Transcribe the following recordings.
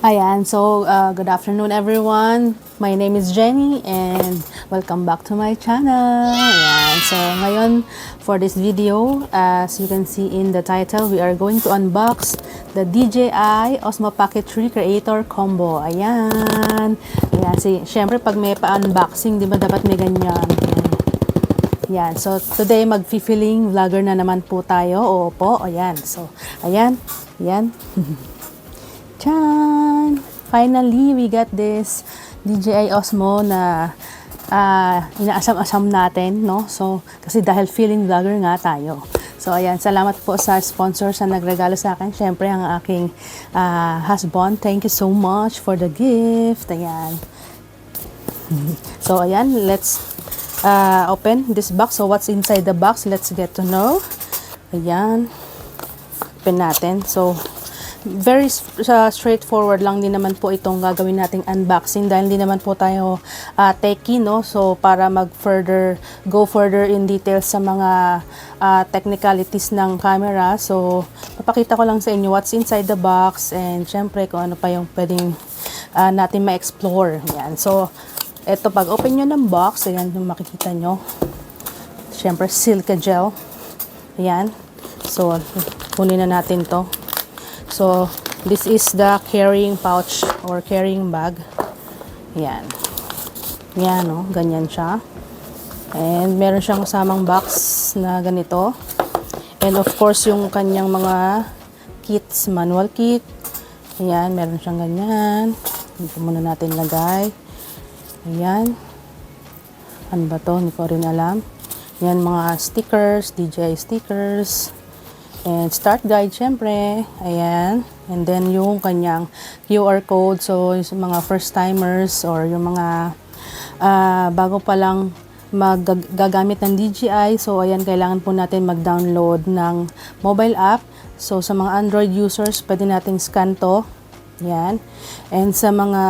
Ayan, so good afternoon everyone. My name is Jenny and welcome back to my channel. Ayan, so ngayon for this video, as you can see in the title, we are going to unbox the DJI Osmo Pocket 3 Creator Combo. Ayan. Ayan, syempre pag may pa-unboxing, di ba dapat may ganyan. Ayan, so today mag-feeling vlogger na naman po tayo. Opo, ayan. So, ayan. Ayan. Chan! Finally, we got this DJI Osmo na inaasam-asam natin, no? So, kasi dahil feeling vlogger nga tayo. So, ayan, salamat po sa sponsor sa nagregalo sa akin. Syempre, ang aking husband. Thank you so much for the gift. Ayan. So, ayan, let's open this box. So, what's inside the box? Let's get to know. Ayan. Open natin. So, very straightforward lang din naman po itong gagawin nating unboxing dahil hindi naman po tayo techie, no? So para go further in details sa mga technicalities ng camera, so papakita ko lang sa inyo what's inside the box and syempre kung ano pa yung pwedeng natin ma-explore. Yan. So eto, pag open nyo ng box, ayan yung makikita nyo, syempre silica gel. Ayan. So kunin na natin to. So, this is the carrying pouch or carrying bag. Yan. Yan, no? Ganyan siya. And meron siyang kasamang box na ganito. And of course, yung kanyang mga kits, manual kit. Ayan, meron siyang ganyan. Dito muna natin lagay. Ayan. Ano ba to? Hindi ko rin alam. Yan, mga stickers, DJI stickers. And start guide, syempre. Ayan. And then yung kanyang QR code. So, yung mga first timers or yung mga bago pa lang gagamit ng DJI. So, ayan, kailangan po natin mag-download ng mobile app. So, sa mga Android users, pwede nating scan to. Ayan. And sa mga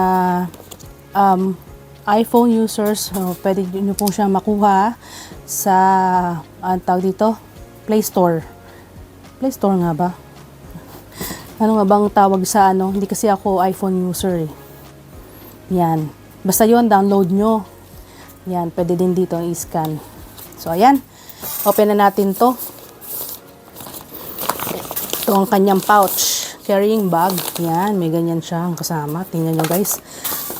iPhone users, pwede nyo po siyang makuha sa, tawag dito, Play Store. Play Store nga ba? Ano nga bang tawag sa ano? Hindi kasi ako iPhone user eh. Yan. Basta yon, download nyo. Yan, pwede din dito i-scan. So, ayan. Open na natin to. Ito ang kanyang pouch. Carrying bag. Yan, may ganyan siya ang kasama. Tingnan nyo guys.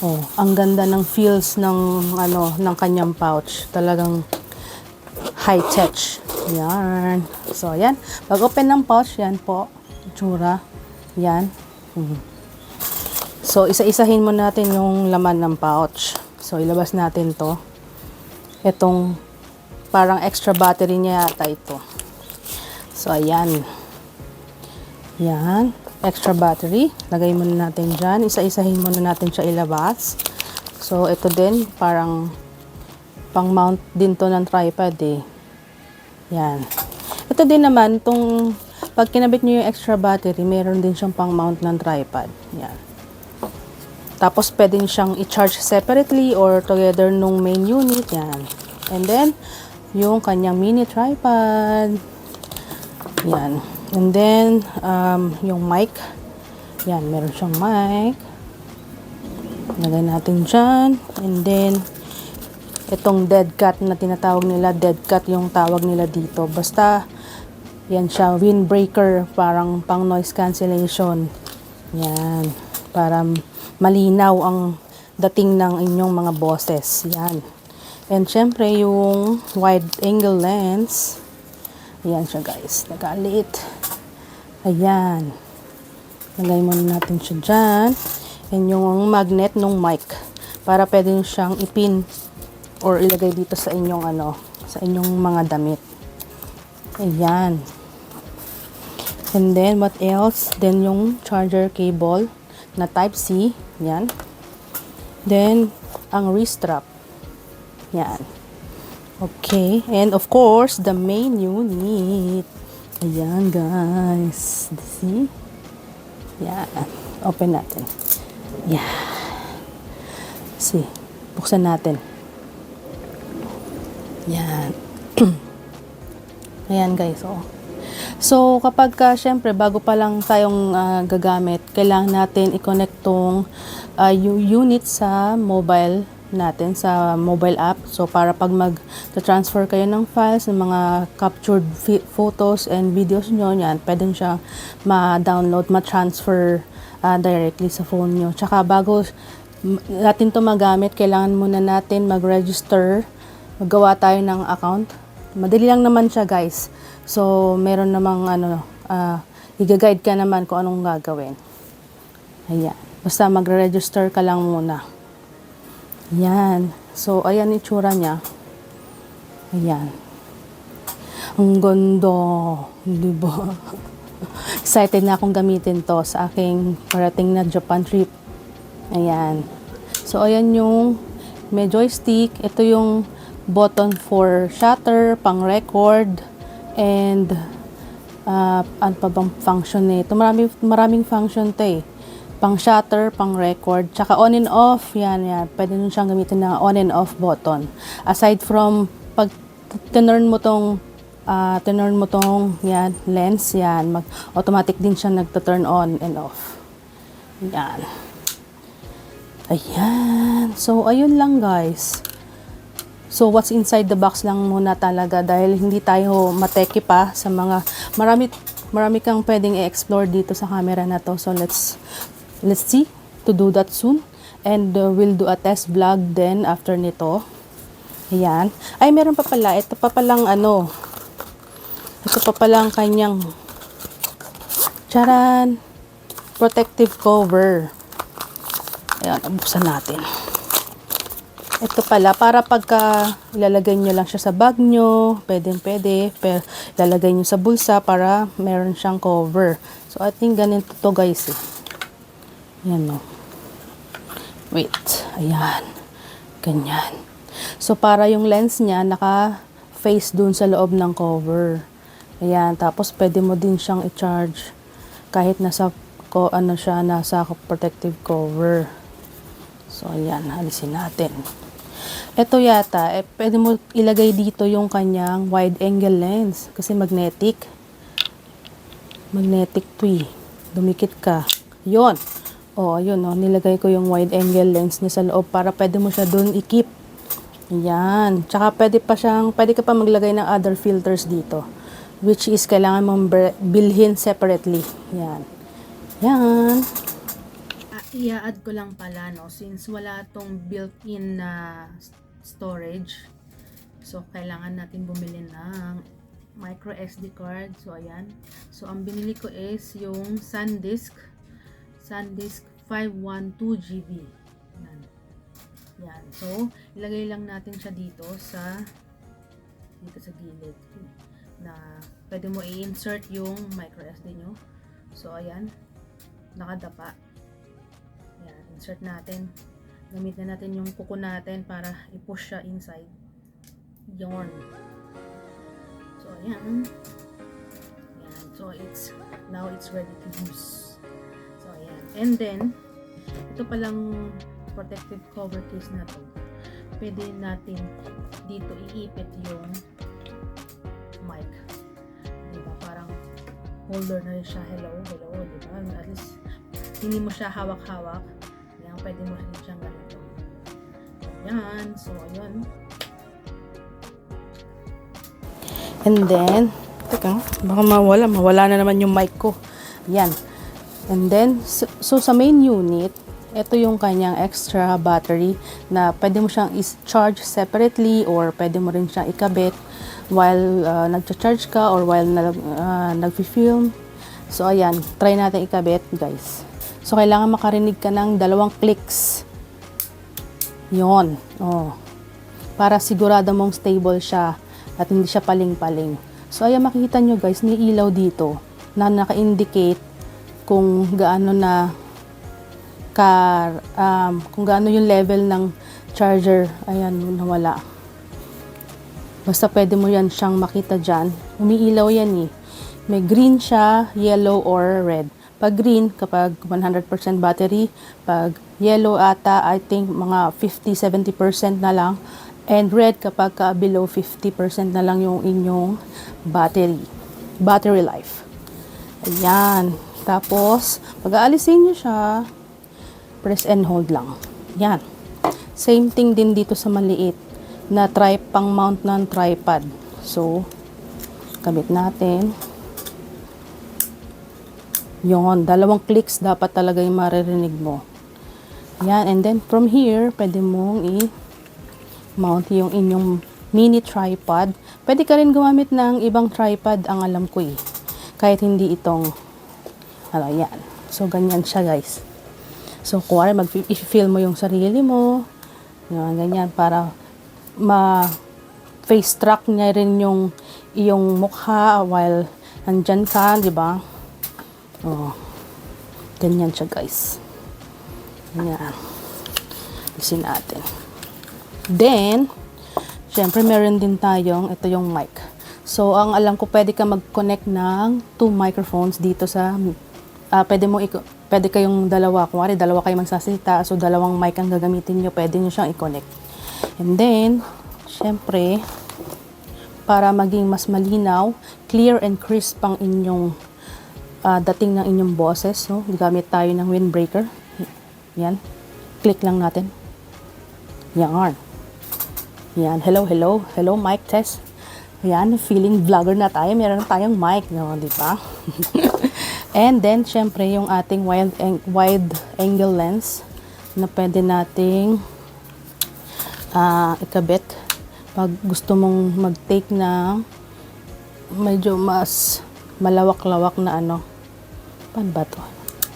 Oh, ang ganda ng feels ng ng kanyang pouch. Talagang high-tech. Yan. So, ayan. Pag open ng pouch, yan po. Itsura. Yan. So, isa-isahin mo natin yung laman ng pouch. So, ilabas natin to. Itong parang extra battery niya yata ito. So, ayan. Yan. Extra battery. Lagay muna natin dyan. Isa-isahin muna natin siya ilabas. So, ito din. Parang pang-mount din to ng tripod eh. Yan. Ito din naman, pag kinabit nyo yung extra battery, meron din siyang pang-mount ng tripod. Yan. Tapos, pwede siyang i-charge separately or together nung main unit. Yan. And then, yung kanyang mini tripod. Yan. And then, yung mic. Yan, meron siyang mic. Lagay natin dyan. And then, itong dead cat na tinatawag nila, dead cat yung tawag nila dito. Basta, yan siya, windbreaker, parang pang noise cancellation. Yan, para malinaw ang dating ng inyong mga boses. Yan. And syempre, yung wide angle lens. Ayan siya guys, nagkaliit. Ayan. Lagay muna natin siya dyan. And yung magnet ng mic, para pwede siyang ipin or ilagay dito sa inyong sa inyong mga damit. Ayan. And then what else? Then yung charger cable na type C, yan. Then ang wrist strap. Yan. Okay, and of course the main unit. Ayan guys. See? Yan. Open natin. Yan. See. Buksan natin. Yan. Ayan guys, oh. So, kapag syempre, bago pa lang tayong gagamit, kailangan natin i-connect tong yung unit sa mobile natin, sa mobile app. So, para pag mag-transfer kayo ng files, ng mga captured photos and videos nyo, yan, pwede siya ma-download, ma-transfer directly sa phone nyo. Tsaka bago natin to magamit, kailangan muna natin mag-register, maggawa tayo ng account. Madali lang naman siya, guys. So, meron namang i-guide ka naman kung anong gagawin. Ayan. Basta magre-register ka lang muna. Ayan. So, ayan yung itsura niya. Ayan. Ang ganda. Diba? Excited na akong gamitin to sa aking parating na Japan trip. Ayan. So, ayan yung may joystick. Ito yung button for shutter, pang record, and ano pa bang function nito? Maraming function to eh. Pang shutter, pang record, tsaka on and off, yan. Pwede nyo siyang gamitin na on and off button. Aside from, pag tinurn mo tong yan, lens, yan, automatic din siya nagta-turn on and off. Yan. Ayan. So, ayun lang, guys. So, what's inside the box lang muna talaga dahil hindi tayo mateki pa sa mga marami kang pwedeng i-explore dito sa camera na to. So, let's see to do that soon. And we'll do a test vlog then after nito. Ayan. Ay, meron pa pala. Ito pa palang kanyang charan! Protective cover. Ayan, buksan natin. Ito pala, para pagka ilalagay nyo lang siya sa bag nyo, pwede, pero ilalagay nyo sa bulsa para meron siyang cover. So, I think ganito to, guys. Ayan, no. Wait. Ayan. Ganyan. So, para yung lens niya, naka-face dun sa loob ng cover. Ayan. Tapos, pwede mo din siyang i-charge kahit nasa protective cover. So, ayan. Alisin natin. Ito yata, pwede mo ilagay dito yung kanyang wide angle lens. Kasi magnetic. Magnetic to eh. Dumikit ka. Yun. O, yun o. Nilagay ko yung wide angle lens niya sa loob para pwede mo siya dun i-keep. Ayan. Tsaka pwede ka pa maglagay ng other filters dito. Which is kailangan mong bilhin separately. Ayan. Ayan. I-add ko lang pala, no, since wala tong built-in na storage, so kailangan natin bumili ng micro SD card. So ayan, so ang binili ko is yung SanDisk 512 GB. Yan, so ilagay lang natin siya dito sa gilid na pwede mo i-insert yung micro SD nyo. So ayan, nakadapa. Yan, insert natin. Gamitin natin yung kuko natin para i-push siya inside. Yarn. So, ayan. Ayan. So, now it's ready to use. So, ayan. And then, ito palang protective cover case na to. Pwede natin dito iipit yung mic. Diba? Parang holder na rin siya. Hello, diba? At least, hindi mo siya hawak-hawak. Ayan, pwede mo rin siyang ganito. Ayan. So, ayun. And then, teka, baka mawala na naman yung mic ko. Ayan. And then, so sa main unit, ito yung kanyang extra battery na pwede mo siyang i-charge separately or pwede mo rin siyang ikabit while nagcha-charge ka or while nag-film. So, ayan. Try natin ikabit, guys. So, kailangan makarinig ka ng 2 clicks. Yon. Oh. Para sigurado mong stable siya at hindi siya paling-paling. So, ayan, makikita nyo, guys, may ilaw dito na naka-indicate kung gaano kung gaano yung level ng charger. Ayan, nawala. Basta pwede mo yan siyang makita dyan. Umiilaw yan eh. May green siya, yellow, or red. Pag green, kapag 100% battery. Pag yellow ata, I think mga 50-70% na lang. And red kapag below 50% na lang yung inyong battery. battery life. Ayan. Tapos, pag-aalisin nyo siya, press and hold lang. Yan. Same thing din dito sa maliit na pang mount ng tripod. So, kabit natin. Yon, 2 clicks dapat talaga yung maririnig mo. Yan, and then from here, pwede mong i-mount yung inyong mini tripod. Pwede ka rin gumamit ng ibang tripod, ang alam ko eh. Kahit hindi itong, yan. So, ganyan siya guys. So, kuwari, i-feel mo yung sarili mo. Yan, ganyan, para face track niya rin yung iyong mukha while nandyan ka, di ba? Oh, ganyan siya guys. Ganyan. Isin natin. Then, syempre meron din tayong, ito yung mic. So, ang alam ko, pwede ka mag-connect ng 2 microphones dito sa, pwede kayong dalawa. Kung dalawa kayo magsasalita, so 2 mic ang gagamitin nyo, pwede nyo siyang i-connect. And then, syempre, para maging mas malinaw, clear and crisp ang inyong dating ng inyong boses. So, gamit tayo ng windbreaker. Yan. Click lang natin. Yan. Yan. Hello, hello. Hello, mic test. Yan. Feeling vlogger na tayo. Meron tayong mic. No, di ba? And then, syempre, yung ating wide angle lens na pwede nating ikabit pag gusto mong mag-take na medyo mas malawak-lawak na ano. Paano ba ito?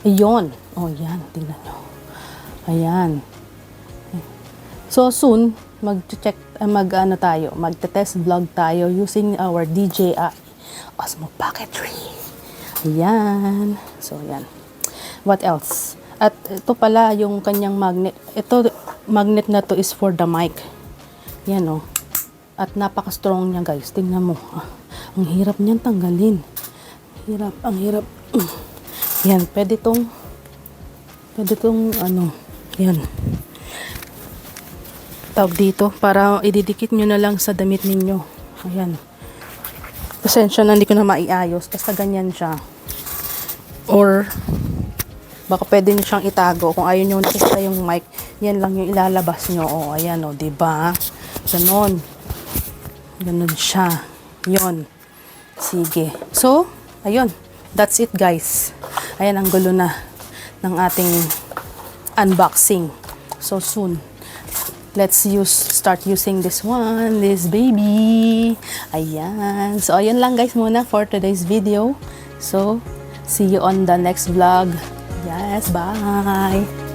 Ayun. Oh, yan. Tingnan nyo. Ayan. So, soon, magte-test vlog tayo using our DJI Osmo Pocket 3. Ayan. So, ayan. What else? At ito pala yung kanyang magnet. Ito, magnet na to is for the mic. Yan, oh. At napaka-strong niya, guys. Tingnan mo. Ang hirap niyan tanggalin. Ang hirap. Yan, pwede tong yan. Tawag dito, para ididikit nyo na lang sa damit ninyo. Ayan. Pasensya na, hindi ko na maiayos. Basta ganyan siya. Or, baka pwede nyo siyang itago. Kung ayaw nyo nakita yung mic, yan lang yung ilalabas nyo. O, ayan, o, diba? Ganon. Ganon siya. Yon. Sige. So, ayun. That's it, guys. Ayan, ang gulo na ng ating unboxing. So, soon. Let's start using this baby. Ayan. So, ayun lang guys muna for today's video. So, see you on the next vlog. Yes, bye!